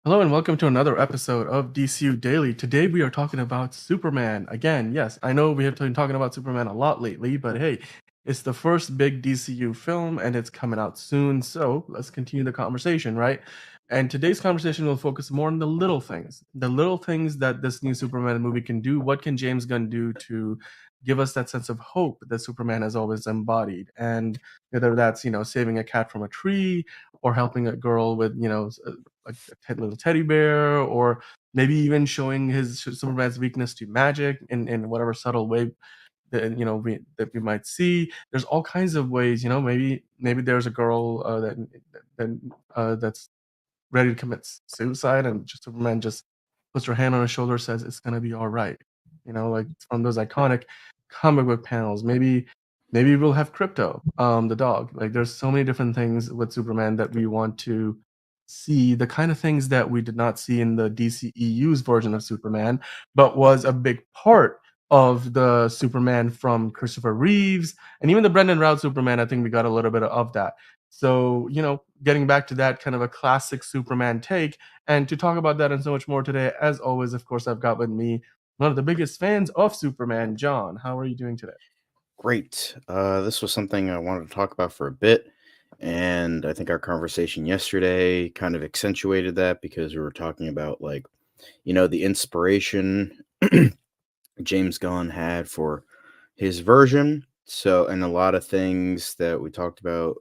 Hello and welcome to another episode of DCU Daily. Today we are talking about Superman. Again, yes, I know we have been talking about Superman a lot lately, but hey, it's the first big DCU film and it's coming out soon. So let's continue the conversation, right? And today's conversation will focus more on the little things that this new Superman movie can do. What can James Gunn do to give us that sense of hope that Superman has always embodied? And whether that's, saving a cat from a tree or helping a girl with, a little teddy bear, or maybe even showing his Superman's weakness to magic in whatever subtle way that we might see. There's all kinds of ways. Maybe there's a girl that's ready to commit suicide, and Superman just puts her hand on her shoulder, says it's gonna be all right. Like from those iconic comic book panels. Maybe we'll have Crypto, the dog. Like there's so many different things with Superman that we want to see, the kind of things that we did not see in the DCEU's version of Superman, but was a big part of the Superman from Christopher Reeves and even the Brendan Routh Superman. I think we got a little bit of that. So, getting back to that kind of a classic Superman take, and to talk about that and so much more today, as always, of course, I've got with me one of the biggest fans of Superman, John. How are you doing today? Great. This was something I wanted to talk about for a bit. And I think our conversation yesterday kind of accentuated that because we were talking about, the inspiration James Gunn had for his version. So, and a lot of things that we talked about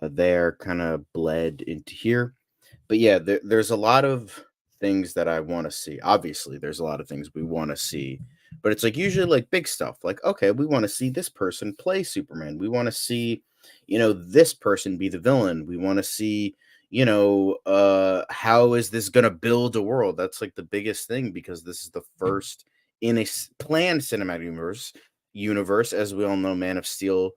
there kind of bled into here. But yeah, there's a lot of things that I want to see. Obviously, there's a lot of things we want to see, but it's like usually like big stuff. Like, okay, we want to see this person play Superman. We want to see, this person be the villain. We want to see, how is this gonna build a world? That's like the biggest thing because this is the first in a planned cinematic universe. As we all know, Man of Steel,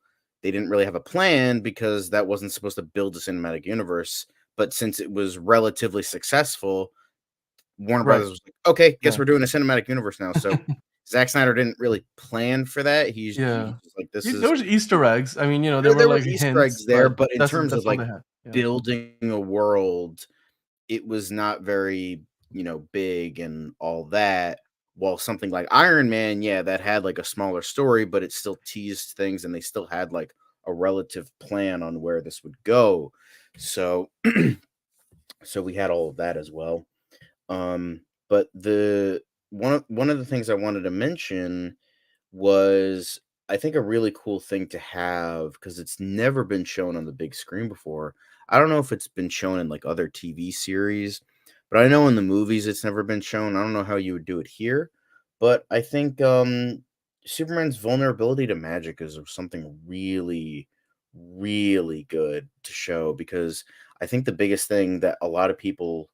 they didn't really have a plan because that wasn't supposed to build a cinematic universe, but since it was relatively successful, Warner Right. Brothers was like, "Okay, guess Yeah. we're doing a cinematic universe now." So Zack Snyder didn't really plan for that. He's Yeah. just like, "This There is." was Easter eggs. I mean, there were There were like Easter eggs hints, there, but but in terms that's of all like they had. Yeah. building a world, it was not very, big and all that. While something like Iron Man, yeah, that had like a smaller story, but it still teased things and they still had like a relative plan on where this would go. So so we had all of that as well. But the one of the things I wanted to mention was, I think, a really cool thing to have because it's never been shown on the big screen before. I don't know if it's been shown in like other TV series, but I know in the movies it's never been shown. I don't know how you would do it here, but I think Superman's vulnerability to magic is something really, really good to show because I think the biggest thing that a lot of people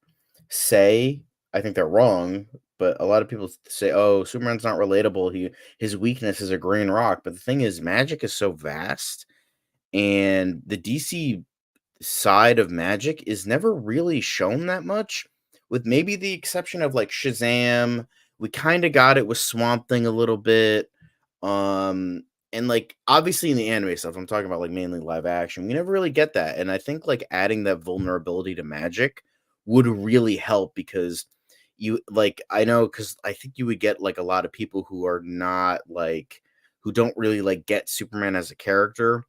say, I think they're wrong, but a lot of people say, "Oh, Superman's not relatable. His weakness is a green rock." But the thing is, magic is so vast, and the DC side of magic is never really shown that much, with maybe the exception of like Shazam. We kind of got it with Swamp Thing a little bit. And like obviously in the anime stuff, I'm talking about like mainly live action. We never really get that. And I think like adding that vulnerability to magic would really help because you like I know because I think you would get like a lot of people who are not like who don't really like get Superman as a character,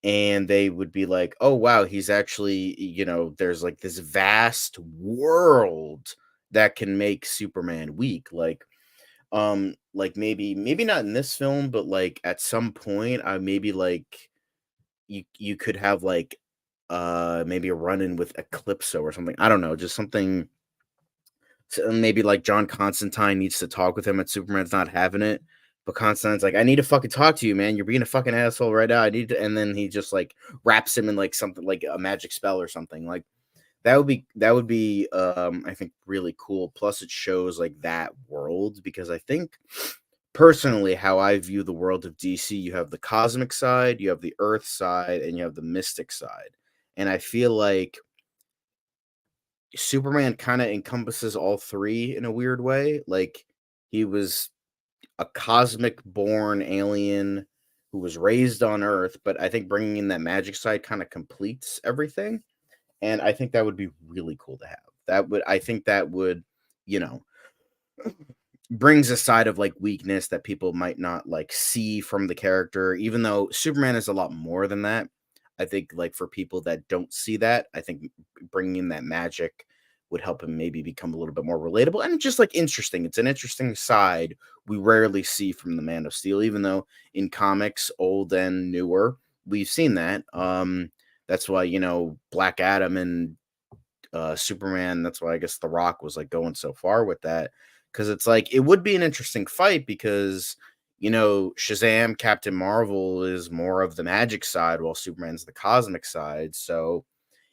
and they would be like, "Oh wow, he's actually, there's like this vast world that can make Superman weak." Like maybe not in this film, but like at some point, I maybe like you could have like maybe a run in with Eclipso or something. I don't know, just something. So maybe like John Constantine needs to talk with him and Superman's not having it. But Constantine's like, I need to fucking talk to you, man. You're being a fucking asshole right now. I need to, and then he just like wraps him in like something like a magic spell or something. Like that would be I think really cool. Plus it shows like that world because I think personally how I view the world of DC, you have the cosmic side, you have the earth side, and you have the mystic side. And I feel like Superman kind of encompasses all three in a weird way. Like he was a cosmic born alien who was raised on Earth, but I think bringing in that magic side kind of completes everything. And I think that would be really cool to have. I think that would, you know, brings a side of like weakness that people might not like see from the character, even though Superman is a lot more than that. I think like for people that don't see that, I think bringing in that magic would help him maybe become a little bit more relatable and just like interesting. It's an interesting side we rarely see from the Man of Steel, even though in comics, old and newer, we've seen that. That's why, you know, Black Adam and Superman. That's why I guess The Rock was like going so far with that, because it's like it would be an interesting fight because, you know, Shazam, Captain Marvel is more of the magic side while Superman's the cosmic side. So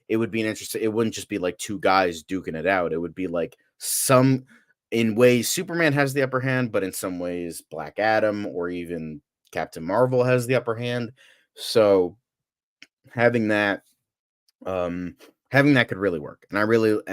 it would be an interesting. It wouldn't just be like two guys duking it out. It would be like some in ways Superman has the upper hand, but in some ways Black Adam or even Captain Marvel has the upper hand. So having that um, having that could really work, and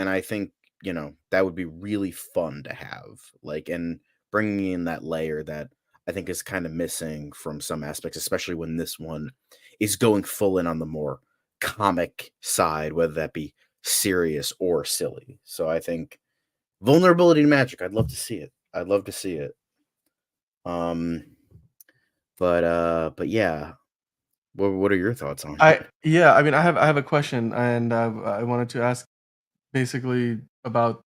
I think, you know, that would be really fun to have, like, and bringing in that layer that I think is kind of missing from some aspects, especially when this one is going full in on the more comic side, whether that be serious or silly. So I think vulnerability to magic, I'd love to see it. I'd love to see it. Um, but yeah, what are your thoughts on it? Yeah, I mean, I have a question, and I wanted to ask basically about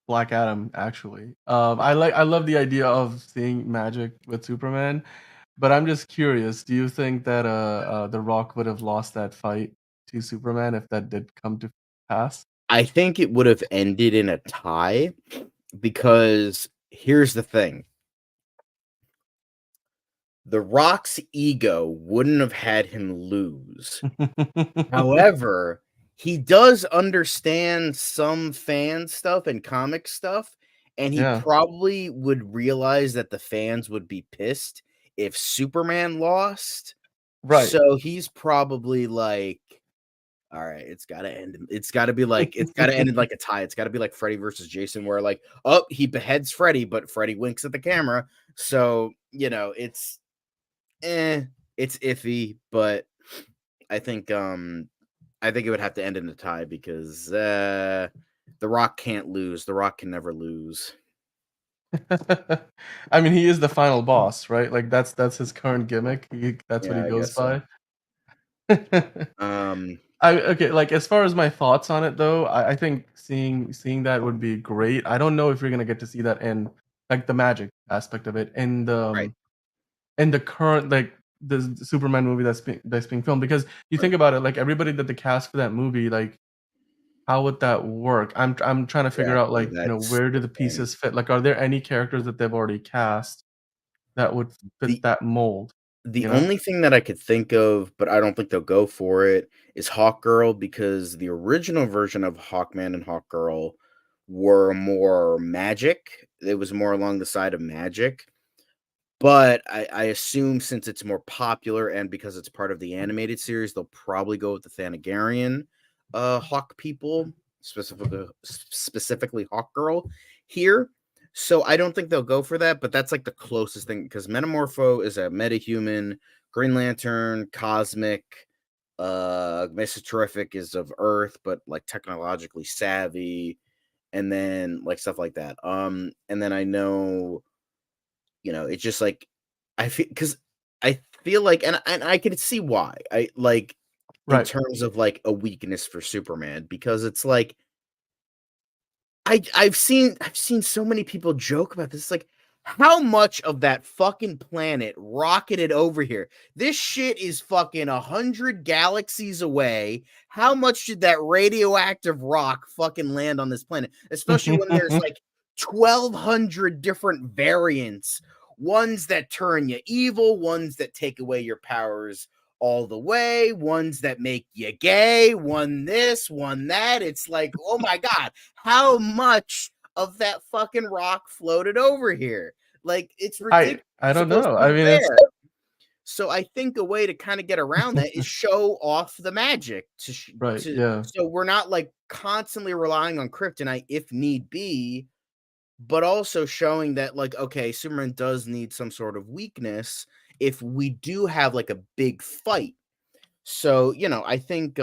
Black Adam. Actually, I love the idea of seeing magic with Superman, but I'm just curious. Do you think that The Rock would have lost that fight to Superman if that did come to pass? I think it would have ended in a tie because here's the thing. The Rock's ego wouldn't have had him lose. However, he does understand some fan stuff and comic stuff, and he Yeah, probably would realize that the fans would be pissed if Superman lost. right. So he's probably like, all right, it's gotta end. It's gotta be like it's gotta end in like a tie. It's gotta be like Freddy versus Jason, where like, oh, he beheads Freddy, but Freddy winks at the camera. So, you know, eh, it's iffy, but I think I think it would have to end in a tie because The Rock can't lose. The Rock can never lose. I mean, he is the final boss, right? Like that's his current gimmick. That's what he Yeah, I goes guess so. by. Um, Okay, like as far as my thoughts on it though, I think seeing that would be great. I don't know if you're gonna get to see that in like the magic aspect of it right, in the current like the Superman movie that's being filmed, because you right. think about it, like everybody that they cast for that movie, like how would that work? I'm trying to figure out, Exactly. like, That's where do the the thing. pieces fit? Like, are there any characters that they've already cast that would fit The that mold, the you know? only thing that I could think of, but I don't think they'll go for it, is Hawkgirl because the original version of Hawkman and Hawkgirl were more magic. It was more along the side of magic. But I assume since it's more popular and because it's part of the animated series, they'll probably go with the Thanagarian Hawk people, specifically Hawkgirl here. So I don't think they'll go for that, but that's like the closest thing because Metamorpho is a metahuman, Green Lantern, cosmic, Mr. Terrific is of Earth, but like technologically savvy, and then like stuff like that. And then I know, you know, it's just like I feel because I feel like, and I can see why. I like in Right. terms of like a weakness for Superman because it's like I've seen so many people joke about this. It's like how much of that fucking planet rocketed over here? This shit is fucking 100 galaxies away. How much did that radioactive rock fucking land on this planet? Especially when there's like 1,200 different variants, ones that turn you evil, ones that take away your powers all the way, ones that make you gay, one this, one that. It's like, oh my God, how much of that fucking rock floated over here? Like, it's ridiculous. I It's don't supposed know. to I be mean, it's rare. So I think a way to kind of get around that is show off the magic right, to yeah. so we're not like constantly relying on kryptonite if need be, but also showing that like okay, Superman does need some sort of weakness if we do have like a big fight. So, you know, I think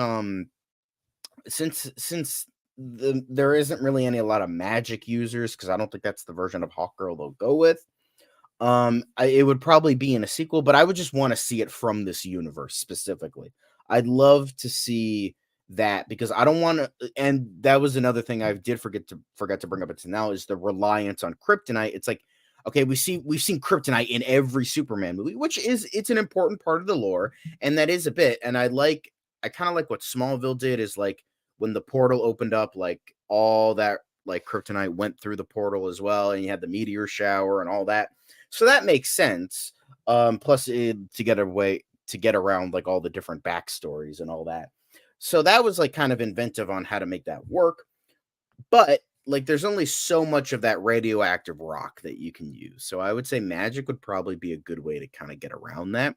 since there isn't really a lot of magic users because I don't think that's the version of Hawkgirl they'll go with. It would probably be in a sequel, but I would just want to see it from this universe specifically. I'd love to see that because I don't want to. And that was another thing I did forget to bring up until now is the reliance on kryptonite. It's like, okay, we've seen kryptonite in every Superman movie, which is it's an important part of the lore, and that is a bit. And I kind of like what Smallville did is like when the portal opened up, like all that like kryptonite went through the portal as well, and you had the meteor shower and all that, so that makes sense. Plus, to get around like all the different backstories and all that. So that was like kind of inventive on how to make that work. But like, there's only so much of that radioactive rock that you can use. So I would say magic would probably be a good way to kind of get around that.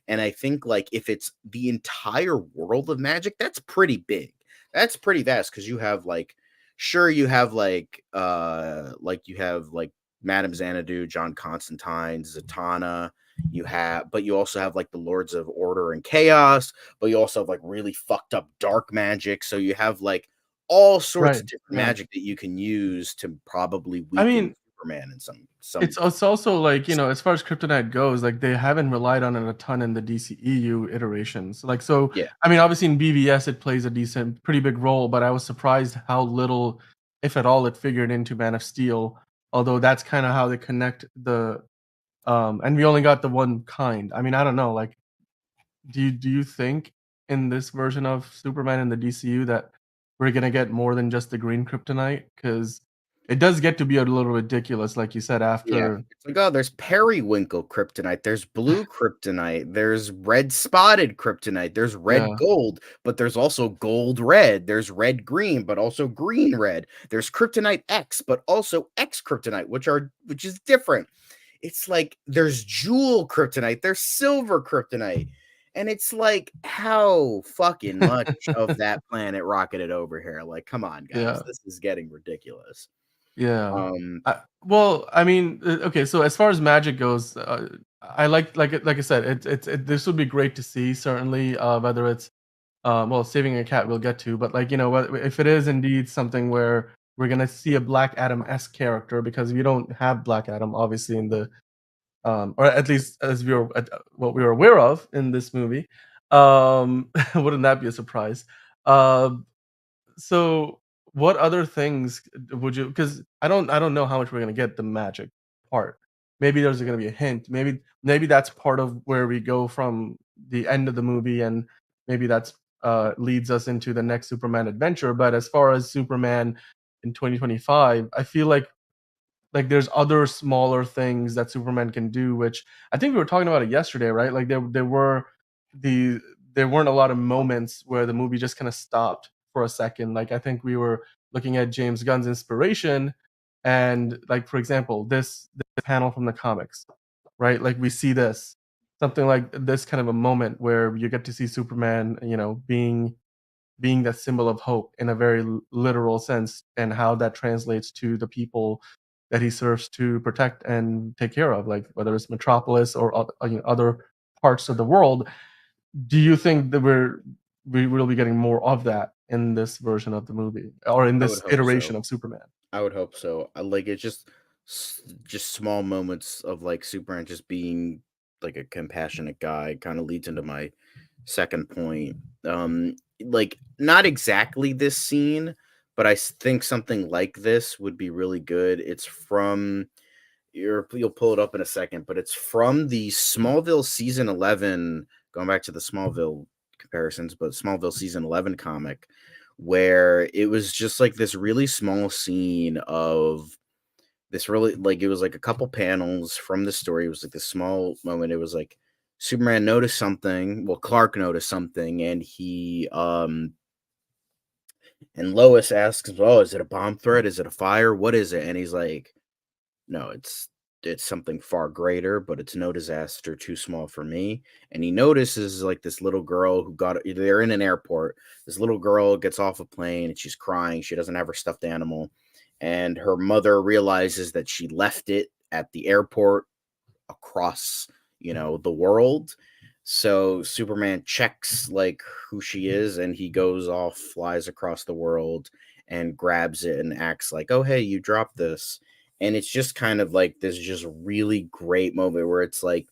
And I think like if it's the entire world of magic, that's pretty big. That's pretty vast because you have like, sure, you have like you have like Madame Xanadu, John Constantine, Zatanna. But you also have like the Lords of Order and Chaos, but you also have like really fucked up dark magic. So you have like all sorts Right. of different Yeah. magic that you can use to probably I weaken mean, Superman in some it's also like, as far as kryptonite goes, like they haven't relied on it a ton in the DCEU iterations. Like, so, yeah. I mean, obviously in BVS it plays a decent, pretty big role, but I was surprised how little, if at all, it figured into Man of Steel. Although that's kind of how they connect and we only got the one kind. I mean, I don't know. Like, do you think in this version of Superman in the DCU that we're gonna get more than just the green kryptonite? Because it does get to be a little ridiculous, like you said, Yeah. after. It's like, oh, there's periwinkle kryptonite, there's blue kryptonite, there's red spotted kryptonite, there's red Yeah, gold, but there's also gold red, there's red green, but also green red. There's kryptonite X, but also X kryptonite, which is different. It's like there's jewel kryptonite, there's silver kryptonite. And it's like, how fucking much of that planet rocketed over here? Like, come on, guys, yeah, this is getting ridiculous. yeah. Um, Well, I mean, okay, so as far as magic goes, I like I said, this would be great to see, certainly, whether it's well, saving a cat we'll get to, but like, if it is indeed something where we're gonna see a Black Adam-esque character, because we don't have Black Adam, obviously, in the or at least as what we were aware of in this movie. Wouldn't that be a surprise? Um, so what other things would you? Because I don't know how much we're gonna get the magic part. Maybe there's gonna be a hint. Maybe that's part of where we go from the end of the movie, and maybe that's leads us into the next Superman adventure. But as far as Superman in 2025, I feel like there's other smaller things that Superman can do, which I think we were talking about it yesterday, right? Like the there weren't a lot of moments where the movie just kind of stopped for a second. Like I think we were looking at James Gunn's inspiration, and like for example, this panel from the comics, right? Like we see this something like this kind of a moment where you get to see Superman, being that symbol of hope in a very literal sense, and how that translates to the people that he serves to protect and take care of, like whether it's Metropolis or other parts of the world. Do you think that we will be getting more of that in this version of the movie, or in I would this hope iteration so. of Superman? I would hope so. I like it's just small moments of like Superman just being like a compassionate guy kind of leads into my second point. Like not exactly this scene, but think something like this would be really good. It's from you'll pull it up in a second, but it's from the Smallville season 11, going back to the Smallville comparisons, but Smallville season 11 comic where it was just like this really small scene of this really like it was like a couple panels from the story. It was like this small moment. It was like Superman noticed something. Well, Clark noticed something, and and Lois asks, "Oh, is it a bomb threat? Is it a fire? What is it?" And he's like, "No, it's something far greater, but it's no disaster too small for me." And he notices like this little girl they're in an airport. This little girl gets off a plane and she's crying. She doesn't have her stuffed animal. And her mother realizes that she left it at the airport across, the world. So Superman checks like who she is and he goes off, flies across the world and grabs it and acts like, "Oh, hey, you dropped this." And it's just kind of like this just really great moment where it's like,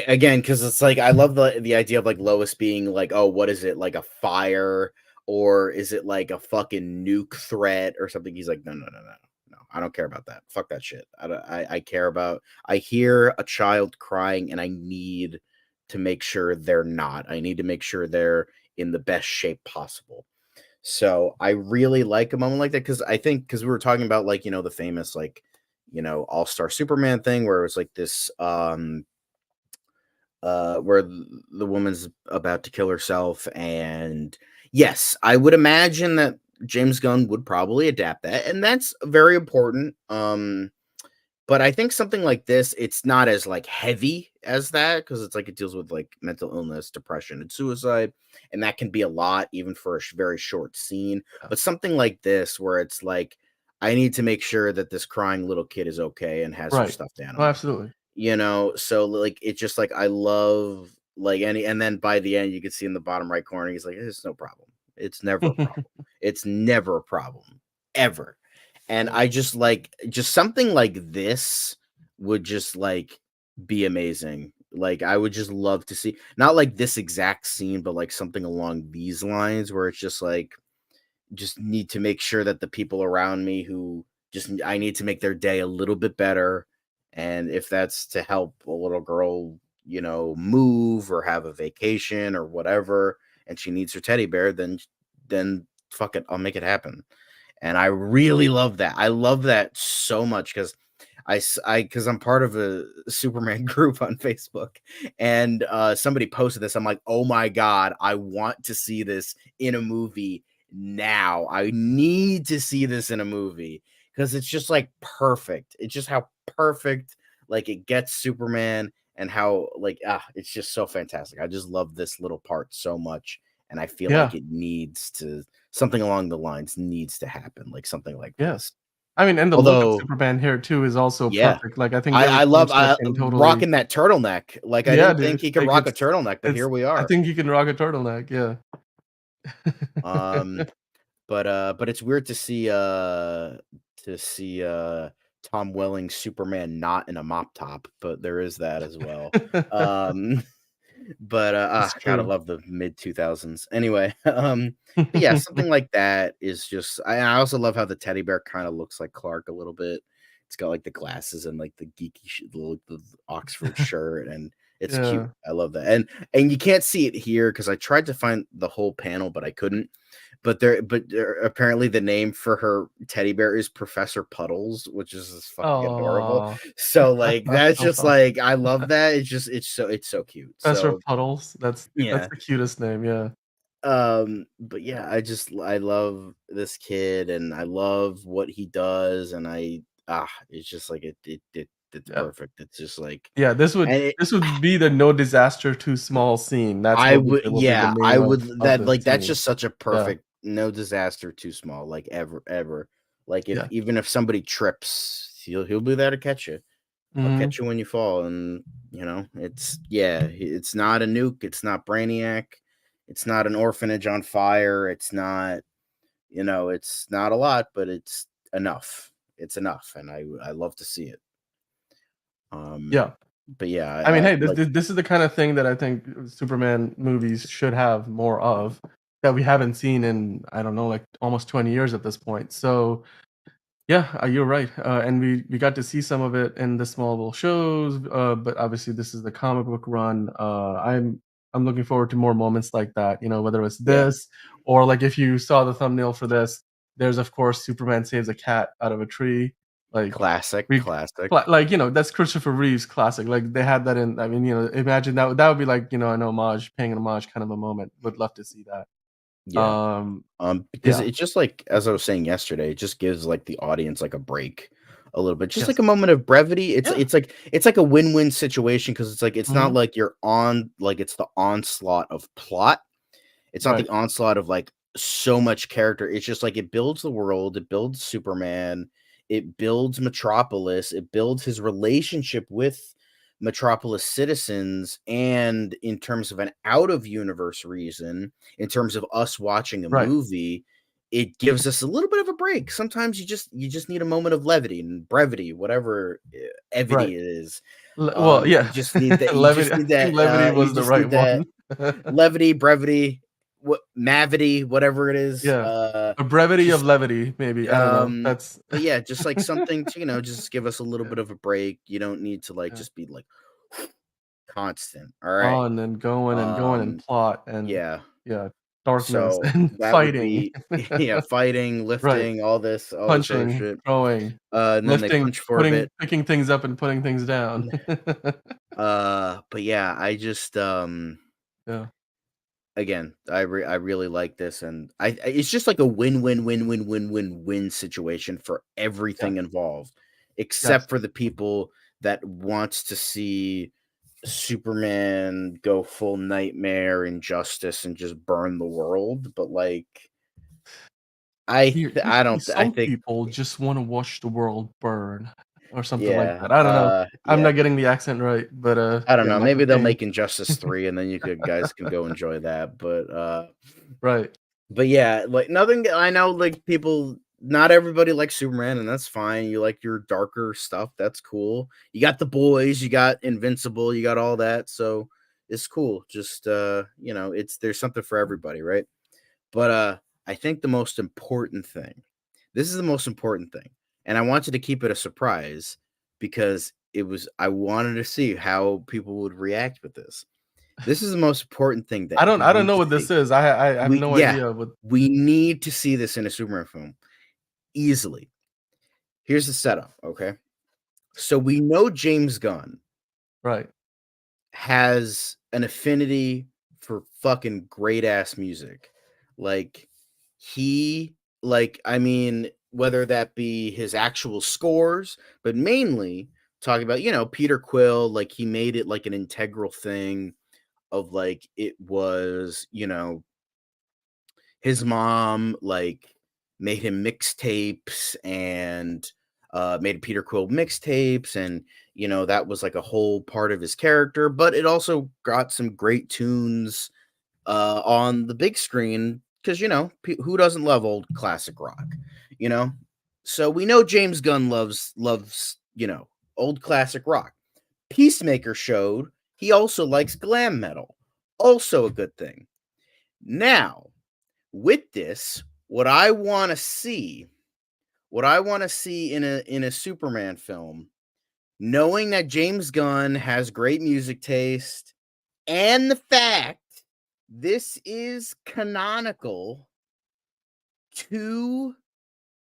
again, because it's like I love the idea of like Lois being like, "Oh, what is it, like a fire, or is it like a fucking nuke threat or something?" He's like, "No, no, no, no, no. I don't care about that. Fuck that shit. I care about. I hear a child crying, and I need to make sure they're not. I need to make sure they're in the best shape possible." So I really like a moment like that because I think because we were talking about like the famous like All Star Superman thing where it was like this where the woman's about to kill herself. And yes, I would imagine that James Gunn would probably adapt that, and that's very important. But I think something like this, it's not as like heavy as that because it's like it deals with like mental illness, depression, and suicide, and that can be a lot even for a very short scene. Yeah. But something like this, where it's like, I need to make sure that this crying little kid is okay and has her Right. stuffed Oh, animal. absolutely. So like it's just like I love like any, and then by the end you can see in the bottom right corner, he's like, it's no problem. It's never a problem. It's never a problem. Ever. And Yeah. I just like just something like this would just like be amazing. Like I would just love to see not like this exact scene, but like something along these lines where it's just like just need to make sure that the people around me who I need to make their day a little bit better. And if that's to help a little girl, move or have a vacation or whatever, and she needs her teddy bear, then fuck it, I'll make it happen. And I really love that. I love that so much because because I'm part of a Superman group on Facebook, and somebody posted this. I'm like, oh my god, I want to see this in a movie now. I need to see this in a movie because it's just like perfect. It's just how perfect like it gets Superman and how like it's just so fantastic. I just love this little part so much, and I feel like Yeah. it needs to something along the lines needs to happen, like something like Yeah. this. I mean, and the look of Although Superman here too is also yeah. perfect. Like, I think the I only love coach that can totally. rocking that turtleneck. Like, I Yeah, didn't think dude. he could Like, rock a turtleneck, but here it's we I are. think you can rock a turtleneck, yeah. Um, but it's weird to see, Tom Welling Superman not in a mop top, but there is that as well. Um, but, It's God, I true. love the mid-2000s. Anyway, but yeah, something like that is just I also love how the teddy bear kinda looks like Clark a little bit. It's got, like, the glasses and, like, the geeky the Oxford shirt, and it's cute. Yeah. I love that, and you can't see it here because I tried to find the whole panel, but I couldn't. But apparently the name for her teddy bear is Professor Puddles, which is just fucking adorable. Oh, So, like, that's that's so just, fun. like I love that. It's so cute. Professor So, Puddles, that's yeah. the cutest name, yeah. But yeah, I love this kid, and I love what he does, and it's just like it's Yeah. perfect. It's just like Yeah, this would and it this would be the no disaster too small scene. That's I what would will be the yeah, name I would of that the like, that's scene. just such a Yeah, perfect no disaster too small, like, ever. Like, if yeah. even if somebody trips, he'll be there to catch you. I'll Mhm. catch you when you fall, and, it's yeah, it's not a nuke, it's not Brainiac, it's not an orphanage on fire, it's not, it's not a lot, but it's enough. It's enough, and I love to see it. Um, Yeah. but yeah, I mean, hey, this like this this is the kinda thing that I think Superman movies should have more of, that we haven't seen in, I don't know, like, almost 20 years at this point. So, yeah, you're right, and we got to see some of it in the small little shows, but obviously this is the comic book run. I'm looking forward to more moments like that, whether it's yeah, this or, like, if you saw the thumbnail for this, there's, of course, Superman saves a cat out of a tree, like, classic, we classic. like, that's Christopher Reeve's classic, like, they had that in, I mean, imagine that would be like, an homage, paying an homage kind of a moment. Would love to see that. Yeah. Because Yeah. it just like as I was saying yesterday, it just gives like the audience like a break a little bit, just Yes. like a moment of brevity. It's Yeah. it's like a win-win situation because it's like it's not Mhm. like you're on like it's the onslaught of plot. It's not Right. the onslaught of like so much character. It's just like it builds the world, it builds Superman, it builds Metropolis, it builds his relationship with Metropolis citizens, and in terms of an out of universe reason, in terms of us watching a Right. movie, it gives us a little bit of a break. Sometimes you just need a moment of levity and brevity, whatever Right. evity it is. Well, yeah. You just need that. You Levity. just I need think that. levity You was the just right need that one. levity, brevity, what mavity, whatever it is. Yeah. A brevity of Just levity, maybe. I don't know. That's but yeah, just like something to just give us a little yeah, bit of a break. You don't need to like yeah. just be like constant. All right. On and going and plot and Yeah. yeah, darkness So and that would fighting. be yeah, fighting, Right. lifting, all this other Punching, shit. throwing, And then they lifting, punch for a bit. picking things up and putting things down. But yeah, I just Yeah. again, I really like this, and it's just like a win-win-win-win-win-win-win situation for Yeah. everything involved, Yes. except for the people that wants to see Superman go full nightmare injustice and just burn the world. But like, You I see, don't I some think people just wanna watch the world burn or something like yeah that. I don't know. I'm yeah. not getting the accent right, but, I don't yeah, know. Michael Maybe they'll Caine. make Injustice 3 and then you could guys can go enjoy that. Right. But yeah, like nothing I know like people not everybody likes Superman and that's fine. You like your darker stuff, that's cool. You got The Boys, you got Invincible, you got all that. So it's cool. Just it's there's something for everybody, right? But I think the most important thing. This is the most important thing. And I wanted to keep it a surprise because I wanted to see how people would react with this. This is the most important thing that you I don't need know to what this see. is. I have We no yeah, idea what we need to see this in a Superman film easily. Here's the setup, okay? So we know James Gunn right. has an affinity for fucking great ass music. Like he I mean whether that be his actual scores, but mainly talking about, Peter Quill, like he made it like an integral thing of like it was, his mom like made him mixtapes and made Peter Quill mixtapes, and that was like a whole part of his character. But it also got some great tunes on the big screen because who doesn't love old classic rock, you know. So we know James Gunn loves old classic rock. Peacemaker showed he also likes glam metal, also a good thing. Now with this, what I want to see in a Superman film, knowing that James Gunn has great music taste and the fact this is canonical to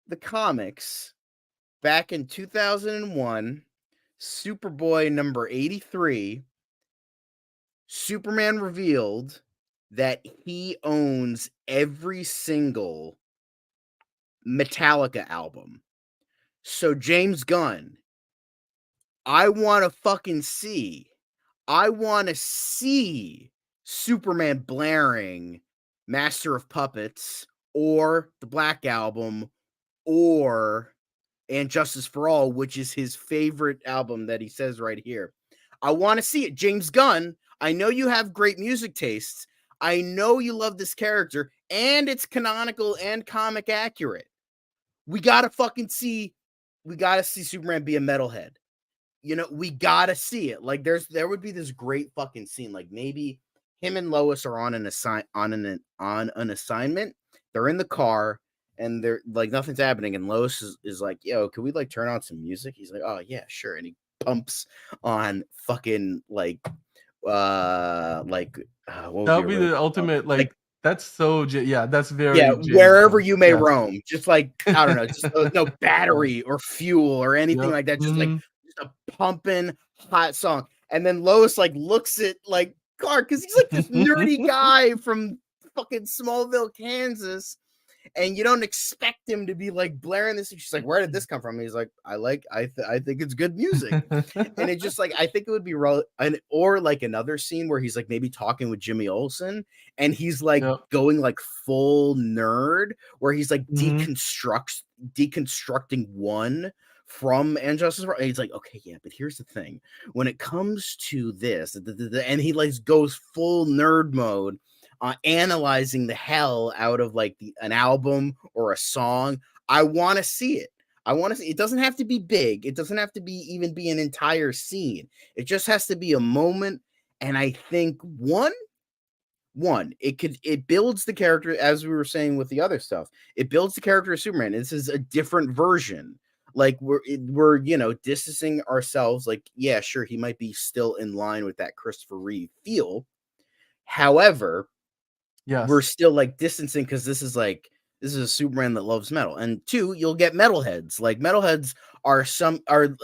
the comics back in 2001, Superboy number 83, Superman revealed that he owns every single Metallica album. So James Gunn, I want to fucking see. I want to see Superman blaring Master of Puppets or the Black Album or And Justice for All, which is his favorite album that he says right here. I want to see it. James Gunn, I know you have great music tastes. I know you love this character and it's canonical and comic accurate. We gotta fucking see. We gotta see Superman be a metalhead. We gotta see it. Like, there would be this great fucking scene. Like maybe him and Lois are on an assignment. They're in the car and they're like nothing's happening. And Lois is like, "Yo, can we like turn on some music?" He's like, "Oh yeah, sure." And he pumps on fucking what would That be would a be really the good song? ultimate, Like like, that's so Ja yeah, that's yeah, very James wherever Gunn. you may Yes. roam, just like, I don't know, just no Yeah. battery or fuel or anything Yep. like that, Mhm. just a pumping hot song. And then Lois like looks at like Clark because he's like this nerdy guy from fucking Smallville, Kansas, and you don't expect him to be like blaring this. She's like, "Where did this come from?" And he's like, I think it's good music." And it just like I think it would be or like another scene where he's like maybe talking with Jimmy Olsen and he's like Yep. going like full nerd where he's like Mhm. deconstructing one from And Justice for All. And he's like, okay, yeah, but here's the thing. When it comes to this, and he like goes full nerd mode, analyzing the hell out of like an album or a song. I want to see it. I want to see. It doesn't have to be big. It doesn't have to be even be an entire scene. It just has to be a moment. And I think it builds the character, as we were saying with the other stuff. It builds the character of Superman. This is a different version. Like we're distancing ourselves. Like, yeah, sure, he might be still in line with that Christopher Reeve feel. However, we're Yes. still like distancing because this is a Superman that loves metal. And two, you'll get metalheads. Like metalheads are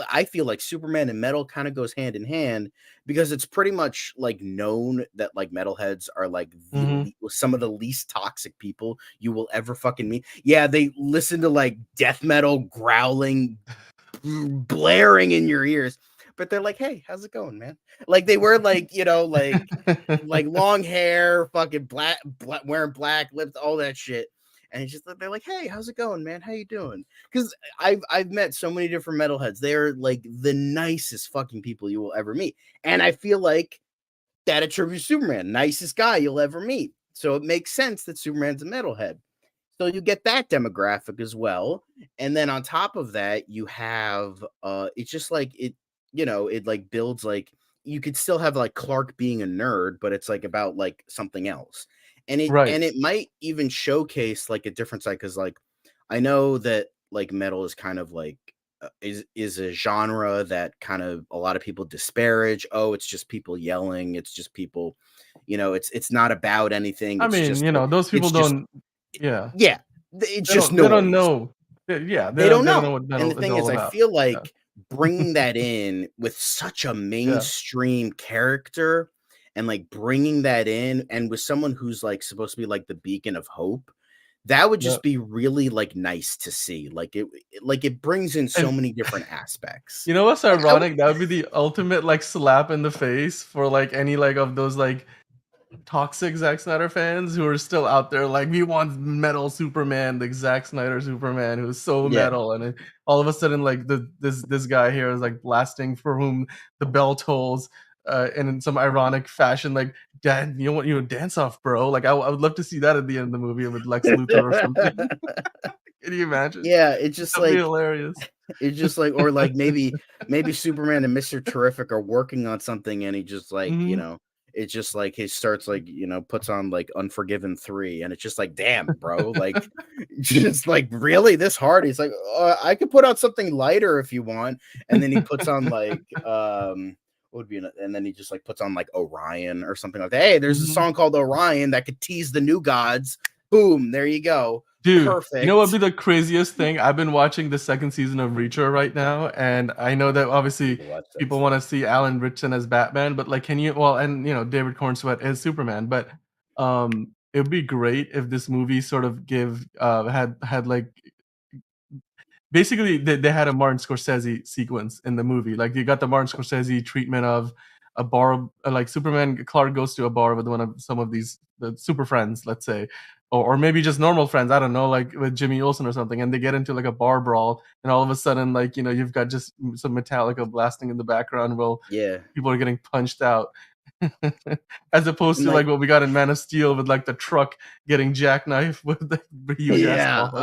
I feel like Superman and metal kind of goes hand in hand because it's pretty much like known that like metalheads are like Mhm. some of the least toxic people you will ever fucking meet. Yeah, they listen to like death metal growling, blaring in your ears, but they're like, "Hey, how's it going, man?" Like they wear like long hair, fucking black wearing black lips, all that shit. And it's just they're like, "Hey, how's it going, man? How you doing?" Because I've met so many different metalheads. They are like the nicest fucking people you will ever meet, and I feel like that attributes Superman, nicest guy you'll ever meet. So it makes sense that Superman's a metalhead. So you get that demographic as well. And then on top of that, you have it's just like it like builds like you could still have like Clark being a nerd, but it's like about like something else. Right. And it might even showcase like a different side because like I know that like metal is kind of like is a genre that kind of a lot of people disparage. Oh, it's just people yelling, it's just people, it's not about anything. I It's mean, just like those people it's just don't. Yeah. yeah, it's They just don't noise. know. Yeah, They don't they don't know know. what And the metal is thing is, all I about. feel Yeah. like bringing that in with such a Yeah. mainstream character and like bringing that in and with someone who's like supposed to be like the beacon of hope, that would Yeah. just be really like nice to see. Like it brings in so And many different aspects. you know what's Like I w- ironic? That would be the ultimate, like, slap in the face for, like, any, like, of those, like, toxic Zack Snyder fans who are still out there like, "We want metal Superman, the Zack Snyder Superman who's so yeah. metal," and then all of a sudden, like, this guy here is, like, blasting "For Whom the Bell Tolls," and in some ironic fashion, like, "Dan, you know what? Dance off, bro." Like, I would love to see that at the end of the movie with Lex Luthor or something. Can you imagine? Yeah, it's just That'd be like hilarious. it's just like or like maybe Superman and Mr. Terrific are working on something and he just like, Mhm. it's just like he starts like, puts on like Unforgiven 3 and it's just like, damn, bro, like just like really this hard. He's like, I could put out something lighter if you want. And then he puts on like what would be and then he just like puts on like Orion or something like that. Hey, there's a Mhm. song called Orion that could tease the new gods. Boom, there you go. Dude, you know what'd be Perfect. the craziest thing? I've been watching the 2nd season of Reacher right now, and I know that I need obviously to watch that people shit. wanna see Alan Ritchson as Batman, but, like, can you well, and, David Corenswet as Superman, but, it'd be great if this movie sort of had, like, basically they had a Martin Scorsese sequence in the movie. Like you got the Martin Scorsese treatment of a bar, like Superman Clark goes to a bar with one of some of these the super friends, let's say, or maybe just normal friends. I don't know, like with Jimmy Olsen or something, and they get into like a bar brawl, and all of a sudden, like you've got just some Metallica blasting in the background while Yeah. people are getting punched out. As opposed And to like like what we got in Man of Steel with like the truck getting jackknifed with the huge ass yeah,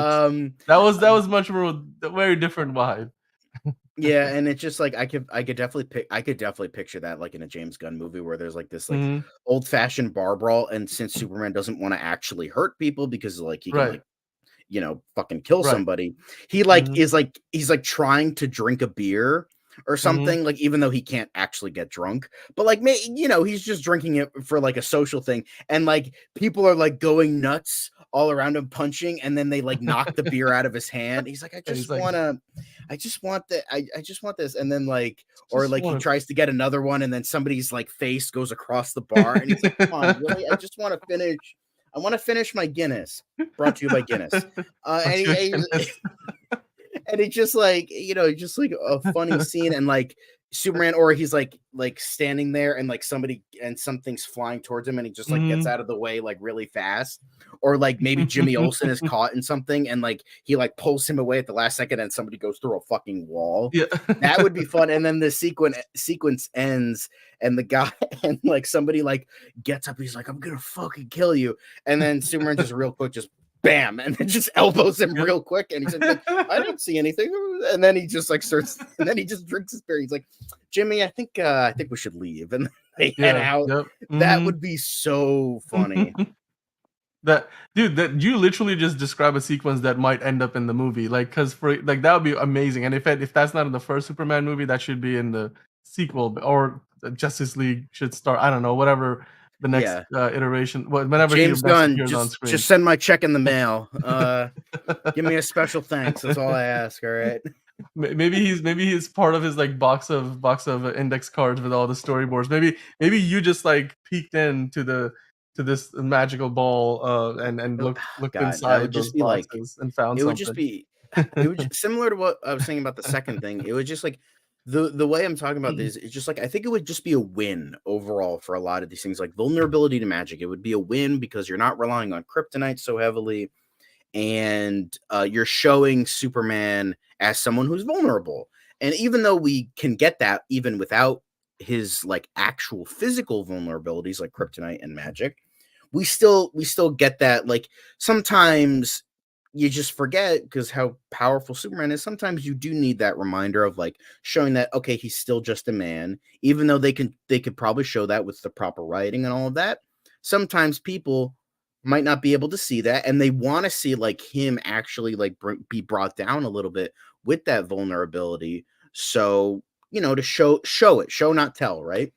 logs. That was much more a very different vibe. yeah, and it's just like I could definitely picture that like in a James Gunn movie where there's like this like Mhm. old-fashioned bar brawl and since Superman doesn't want to actually hurt people because like he can Right, like fucking kill right. somebody. He like Mhm, is like he's like trying to drink a beer or mhm. something, like even though he can't actually get drunk, but like he's just drinking it for like a social thing, and like people are like going nuts all around him punching, and then they like knock the beer out of his hand. He's like, And he's like, I just want that, I just want this, and then like or "Just like he wanna." tries to get another one, and then somebody's like face goes across the bar, and he's like, come on, really? I just want to finish. I want to finish my Guinness. Brought to you by Guinness. What's your goodness. And it's just like just like a funny scene and like Superman, or he's like standing there and like somebody and something's flying towards him and he just like gets Mhm. out of the way like really fast. Or like maybe Jimmy Olsen is caught in something and like he like pulls him away at the last second and somebody goes through a fucking wall. Yeah. That would be fun. And then the sequence ends and the guy and like somebody like gets up, he's like, I'm gonna fucking kill you. And then Superman just real quick just bam and then just elbows him Yep. real quick and he's like, I didn't see anything. And then he just like starts and then he just drinks his beer. He's like, Jimmy, I think we should leave. And they head Yeah, out. yep, That mhm. would be so funny. That dude, that you literally just describe a sequence that might end up in the movie, like, cause for like, that would be amazing, and if that's not in the first Superman movie, that should be in the sequel, or the Justice League should start, I don't know, whatever the next, Yeah. iteration, whenever he James next Gunn, appears on just screen. send my check in the mail. Give me a special thanks. That's all I ask. All right. Maybe he's part of his, like, box of index cards with all the storyboards. Maybe you just, like, peeked into to this magical ball, and looked God, that would inside those just be like boxes and found it would just something. be it would similar to what I was saying about the second thing. It would just like the way I'm talking about this, it's just like I think it would just be a win overall for a lot of these things, like vulnerability to magic. It would be a win because you're not relying on kryptonite so heavily, and you're showing Superman as someone who's vulnerable. And even though we can get that even without his like actual physical vulnerabilities like kryptonite and magic, we still get that. Like sometimes you just forget because how powerful Superman is. Sometimes you do need that reminder of like showing that okay, he's still just a man, even though they could probably show that with the proper writing and all of that. Sometimes people might not be able to see that and they want to see like him actually like be brought down a little bit with that vulnerability. So, to show not tell, right?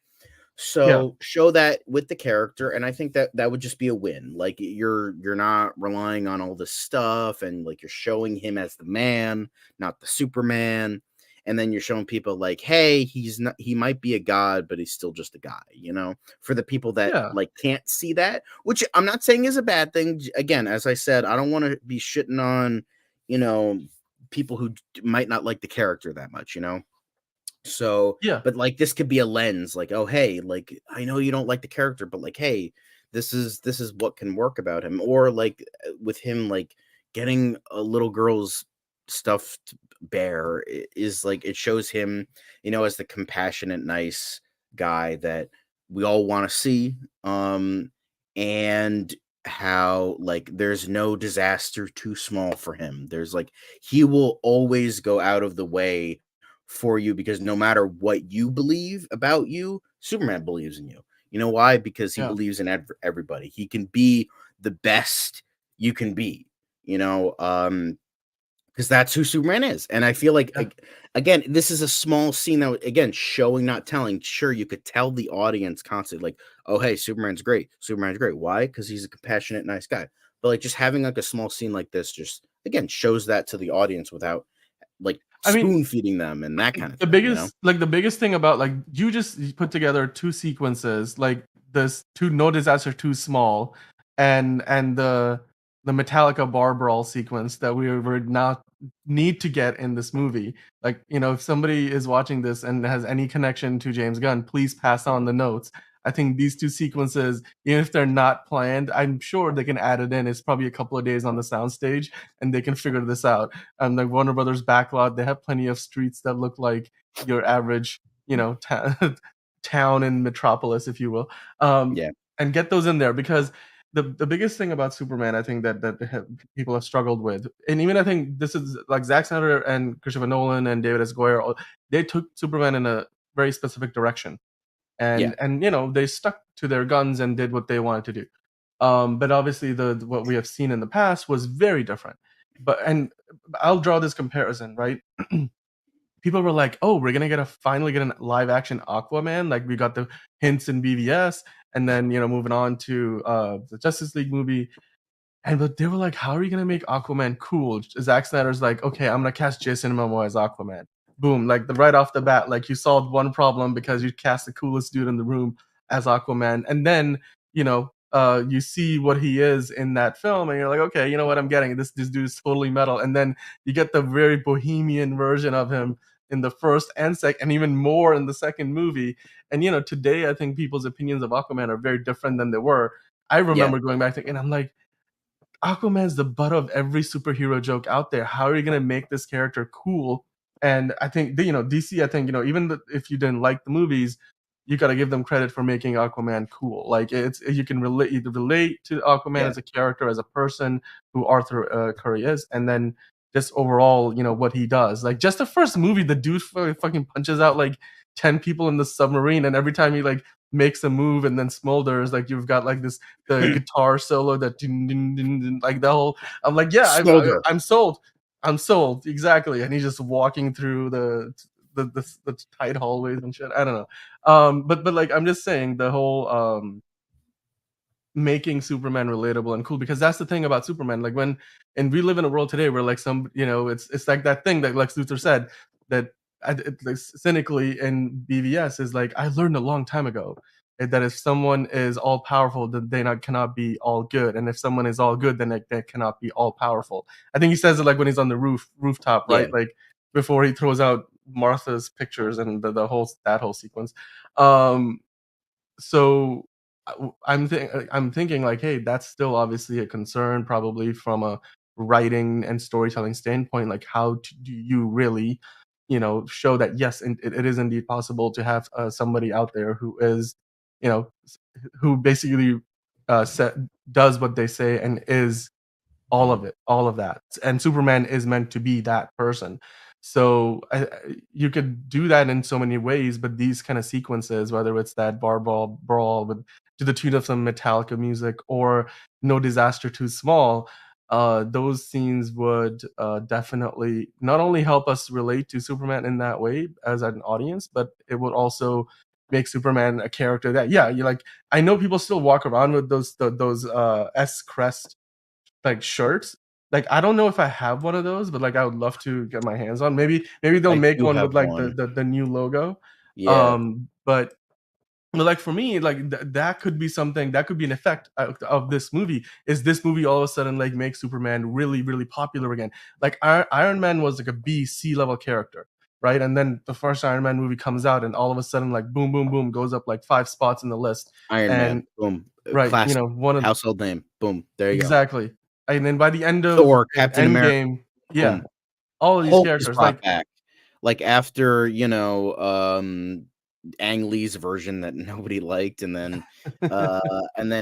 Yeah, So show that with the character, and I think that that would just be a win. Like you're not relying on all this stuff, and like you're showing him as the man, not the Superman. And then you're showing people like, hey, he's not. He might be a god, but he's still just a guy. For the people that yeah. like can't see that, which I'm not saying is a bad thing. Again, as I said, I don't want to be shitting on, you know, people who might not like the character that much. So, Yeah, but like this could be a lens, like, oh hey, like I know you don't like the character, but like, hey, this is what can work about him, or like with him, like getting a little girl's stuffed bear is like it shows him, as the compassionate, nice guy that we all want to see. And how like there's no disaster too small for him. There's like he will always go out of the way for you because no matter what you believe about you, Superman believes in you. You know why? Because he yeah. believes in everybody. He can be the best you can be, because that's who Superman is. And I feel like, Yeah. again, this is a small scene that, again, showing, not telling. Sure, you could tell the audience constantly, like, oh, hey, Superman's great. Superman's great. Why? Because he's a compassionate, nice guy. But like just having like a small scene like this just, again, shows that to the audience without like I mean, spoon feeding them and that kind of the thing. biggest thing about, like, you just put together two sequences, like this two no disaster too small, and the Metallica bar brawl sequence that we now need to get in this movie. Like, if somebody is watching this and has any connection to James Gunn, please pass on the notes. I think these two sequences, even if they're not planned, I'm sure they can add it in. It's probably a couple of days on the soundstage, and they can figure this out. Like Warner Brothers backlot, they have plenty of streets that look like your average, town in Metropolis, if you will, Yeah, and get those in there, because the biggest thing about Superman, I think people have struggled with, and even I think this is like Zack Snyder and Christopher Nolan and David S. Goyer, they took Superman in a very specific direction, yeah. and they stuck to their guns and did what they wanted to do. But obviously, the what we have seen in the past was very different. And I'll draw this comparison, right? People were like, "Oh, we're gonna finally get a live action Aquaman." Like, we got the hints in BVS, and then moving on to the Justice League movie, but they were like, "How are you gonna make Aquaman cool?" Zack Snyder's like, "Okay, I'm gonna cast Jason Momoa as Aquaman." Boom! Like, right off the bat, like, you solved one problem because you cast the coolest dude in the room as Aquaman, and then you see what he is in that film, and you're like, "Okay, you know what? I'm getting it. This dude is totally metal." And then you get the very bohemian version of him in the first and second, and even more in the second movie. And today I think people's opinions of Aquaman are very different than they were. I Yeah, remember going back to, and I'm like, Aquaman's the butt of every superhero joke out there. How are you gonna make this character cool? And I think DC. I think if you didn't like the movies, you got to give them credit for making Aquaman cool. Like you can relate to Aquaman yeah. as a character, as a person who Arthur Curry is, and then just overall, what he does. Like just the first movie, the dude fucking punches out like 10 people in the submarine, and every time he like makes a move and then smolders, like you've got like the guitar solo that like the whole. I'm like, yeah, Smolder. I'm sold. I'm sold exactly. And he's just walking through the tight hallways and shit. I don't know. But like I'm just saying the whole making Superman relatable and cool, because that's the thing about Superman. Like and we live in a world today where like it's like that thing that Lex Luthor said that like, cynically in BVS is like, I learned a long time ago that if someone is all powerful, then they cannot be all good, and if someone is all good, then they cannot be all powerful. I think he says it like when he's on the rooftop, Yeah, right? Like before he throws out Martha's pictures and the whole that whole sequence. Um, so I'm thinking like, hey, that's still obviously a concern, probably from a writing and storytelling standpoint. Like, how do you really, show that yes, it is indeed possible to have somebody out there who is, who basically does what they say and is all of it, all of that. And Superman is meant to be that person. So you could do that in so many ways, but these kind of sequences, whether it's that bar brawl with to the tune of some Metallica music or No Disaster Too Small, those scenes would definitely not only help us relate to Superman in that way as an audience, but it would also make Superman a character that, yeah, you like. I know people still walk around with those S crest like shirts. Like I don't know if I have one of those, but like I would love to get my hands on. Maybe they'll I make do one have with like one. the new logo. Yeah, But like for me, like that could be something that could be an effect of this movie. Is this movie all of a sudden like make Superman really really popular again? Like Iron Man was like a C level character, right? And then the first Iron Man movie comes out, and all of a sudden like boom boom boom goes up like 5 spots in the list. Iron Man. And Boom. right, Classic one of household name. Boom. There you go. exactly. And then by the end of Thor, Captain America. Endgame, yeah, Boom. all of these Hulk was characters, brought like back. Like after, Ang Lee's version that nobody liked, and then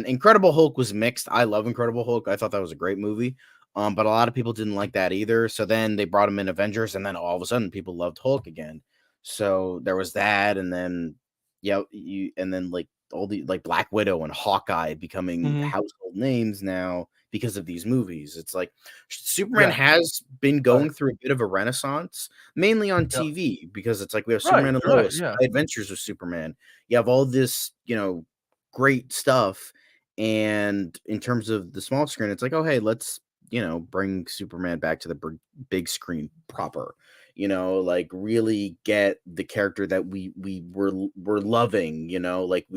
Incredible Hulk was mixed. I love Incredible Hulk. I thought that was a great movie. But a lot of people didn't like that either. So then they brought him in Avengers, and then all of a sudden people loved Hulk again. So there was that, and then and then like all the like Black Widow and Hawkeye becoming mhm, household names now because of these movies. It's like Superman yeah, has been right, going through a bit of a renaissance, mainly on yep, TV, because it's like we have right, Superman and right, Lois, yeah, Adventures of Superman. You have all this, great stuff. And in terms of the small screen, it's like, oh, hey, let's, bring Superman back to the big screen proper. Like really get the character that we're loving. Like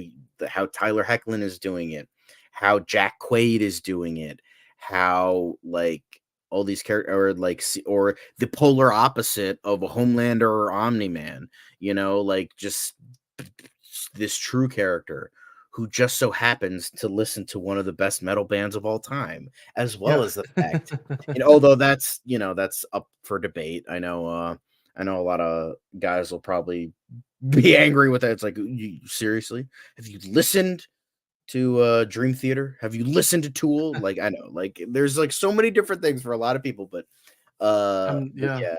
how Tyler Hoechlin is doing it, how Jack Quaid is doing it, how like all these characters, or like or the polar opposite of a Homelander or Omni Man. Like just this true character who just so happens to listen to one of the best metal bands of all time, as well yeah. as the fact, although that's up for debate. I know a lot of guys will probably be angry with that. It's like, you seriously, have you listened to Dream Theater? Have you listened to Tool? Like, I know, like there's like so many different things for a lot of people, but Yeah, yeah,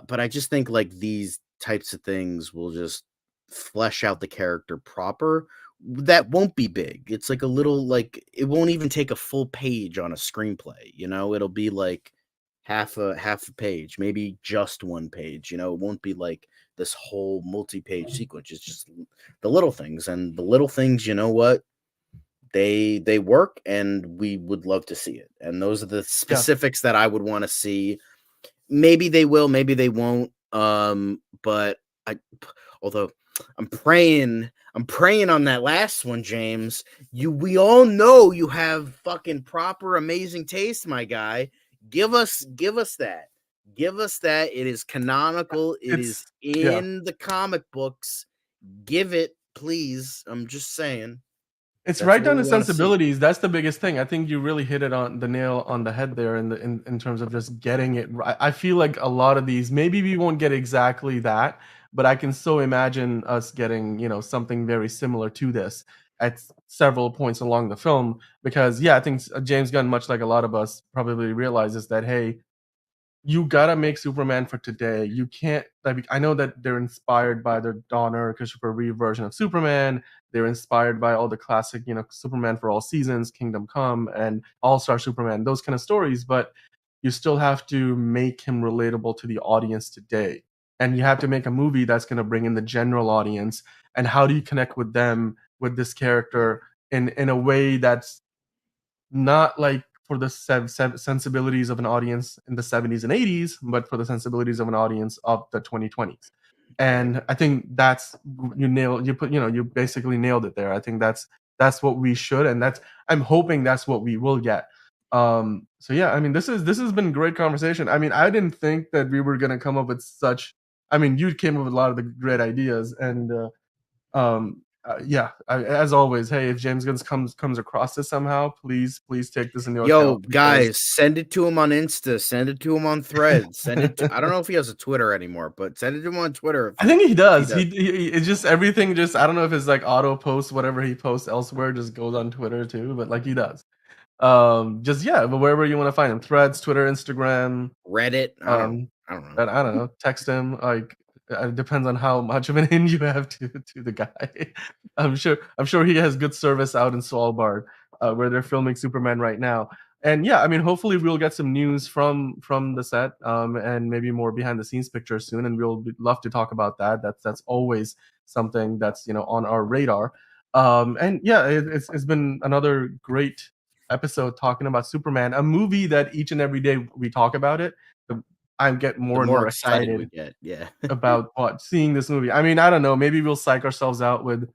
but I just think like these types of things will just flesh out the character proper. That won't be big. It's like a little, like it won't even take a full page on a screenplay. It'll be like half a page, maybe just one page. It won't be like this whole multi-page sequence. It's just the little things, and the little things. You know what? They work, and we would love to see it. And those are the yeah, specifics that I would want to see. Maybe they will, maybe they won't. But I, although I'm praying on that last one, James. We all know you have fucking proper amazing taste, my guy. Give us that. Give us that. It is canonical. It is It's yeah. in the comic books. Give it, please. I'm just saying. It's That's right what down we to want to see. sensibilities. That's the biggest thing. I think you really hit it on the nail on the head there in terms of just getting it right. I feel like a lot of these, maybe we won't get exactly that, but I can so imagine us getting, something very similar to this at several points along the film. Because yeah, I think James Gunn, much like a lot of us, probably realizes that, hey, you gotta make Superman for today. You can't like I know that they're inspired by their Donner Christopher Reeve version of Superman. They're inspired by all the classic, Superman for all seasons, Kingdom Come, and All Star Superman, those kind of stories. But you still have to make him relatable to the audience today, and you have to make a movie that's going to bring in the general audience. And how do you connect with them with this character in a way that's not like for the sensibilities of an audience in the 70s and 80s, but for the sensibilities of an audience of the 2020s. Right. And I think that's you basically nailed it there. I think that's what we should, and I'm hoping that's what we will get. So yeah, I mean, this has been great conversation. I mean, I didn't think that we were gonna come up with such. I mean, you came up with a lot of the great ideas, and yeah, as always, hey, if James Gunn comes across this somehow, please take this into Yo, account because guys, send it to him on Insta. Send it to him on Threads. Send it to, I don't know if he has a Twitter anymore, but send it to him on Twitter I think he if he does. does. It's just everything. Just I don't know if it's like auto posts whatever he posts elsewhere just goes on Twitter too, but like he does. Just yeah, but wherever you want to find him, Threads, Twitter, Instagram, Reddit. um, I don't know. and I don't know, text him. Like it depends on how much of an in you have to the guy. I'm sure he has good service out in Svalbard, where they're filming Superman right now. And yeah, I mean, hopefully we'll get some news from the set, and maybe more behind the scenes pictures soon. And love to talk about that. That's always something that's on our radar. And yeah, it's been another great episode talking about Superman, a movie that each and every day we talk about it, I get The more and more more excited we excited get. Yeah. about seeing this movie. I mean, I don't know, maybe we'll psych ourselves out with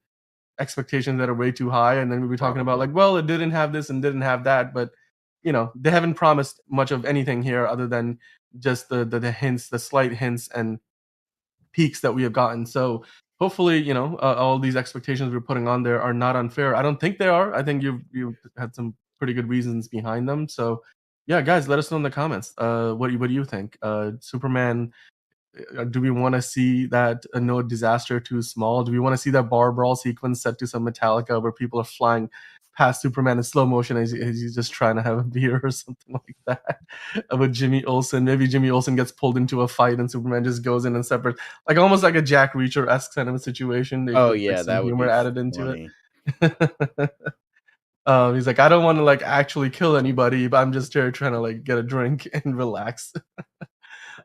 expectations that are way too high, and then we'll be talking about Probably. like, well, it didn't have this and didn't have that, but they haven't promised much of anything here other than just the hints, the slight hints and peaks that we have gotten. So hopefully, all these expectations we're putting on there are not unfair. I don't think they are. I think you've had some pretty good reasons behind them. So yeah, guys, let us know in the comments. What do you think? Superman, do we want to see that no disaster too small? Do we want to see that bar brawl sequence set to some Metallica where people are flying past Superman in slow motion as he's just trying to have a beer or something like that? With Jimmy Olsen, maybe Jimmy Olsen gets pulled into a fight and Superman just goes in and separates, like almost like a Jack Reacher-esque kind of a situation. Oh With like yeah, some that would humor be added into funny. it. He's like, I don't want to like actually kill anybody, but I'm just here trying to like get a drink and relax.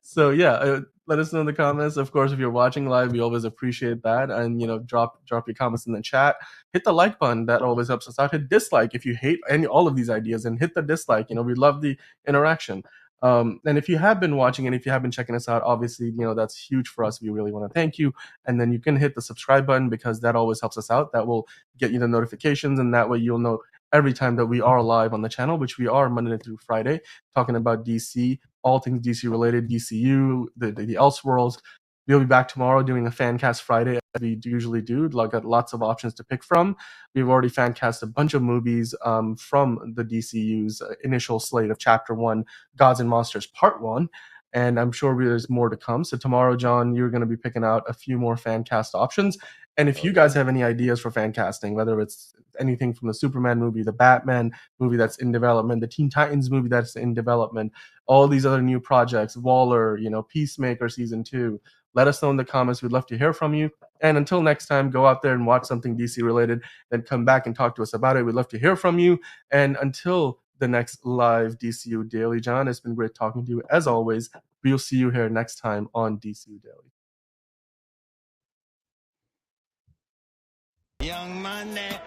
So yeah, let us know in the comments. Of course, if you're watching live, we always appreciate that, and drop your comments in the chat. Hit the like button; that always helps us out. Hit dislike if you hate all of these ideas, and hit the dislike. We love the interaction. And if you have been watching and if you have been checking us out, obviously, that's huge for us. We really want to thank you. And then you can hit the subscribe button because that always helps us out. That will get you the notifications, and that way you'll know every time that we are live on the channel, which we are Monday through Friday, talking about DC, all things DC related, DCU, the Elseworlds. We'll be back tomorrow doing a fan cast Friday as we usually do. Like, got lots of options to pick from. We've already fan cast a bunch of movies from the DCU's initial slate of Chapter 1, Gods and Monsters Part 1. And I'm sure there's more to come. So tomorrow, John, you're going to be picking out a few more fan cast options. And if Oh, you guys have any ideas for fan casting, whether it's anything from the Superman movie, the Batman movie that's in development, the Teen Titans movie that's in development, all these other new projects, Waller, Peacemaker season 2, let us know in the comments. We'd love to hear from you. And until next time, go out there and watch something DC related, then come back and talk to us about it. We'd love to hear from you. And until the next live DCU Daily, John, it's been great talking to you. As always, we'll see you here next time on DCU Daily. Young money.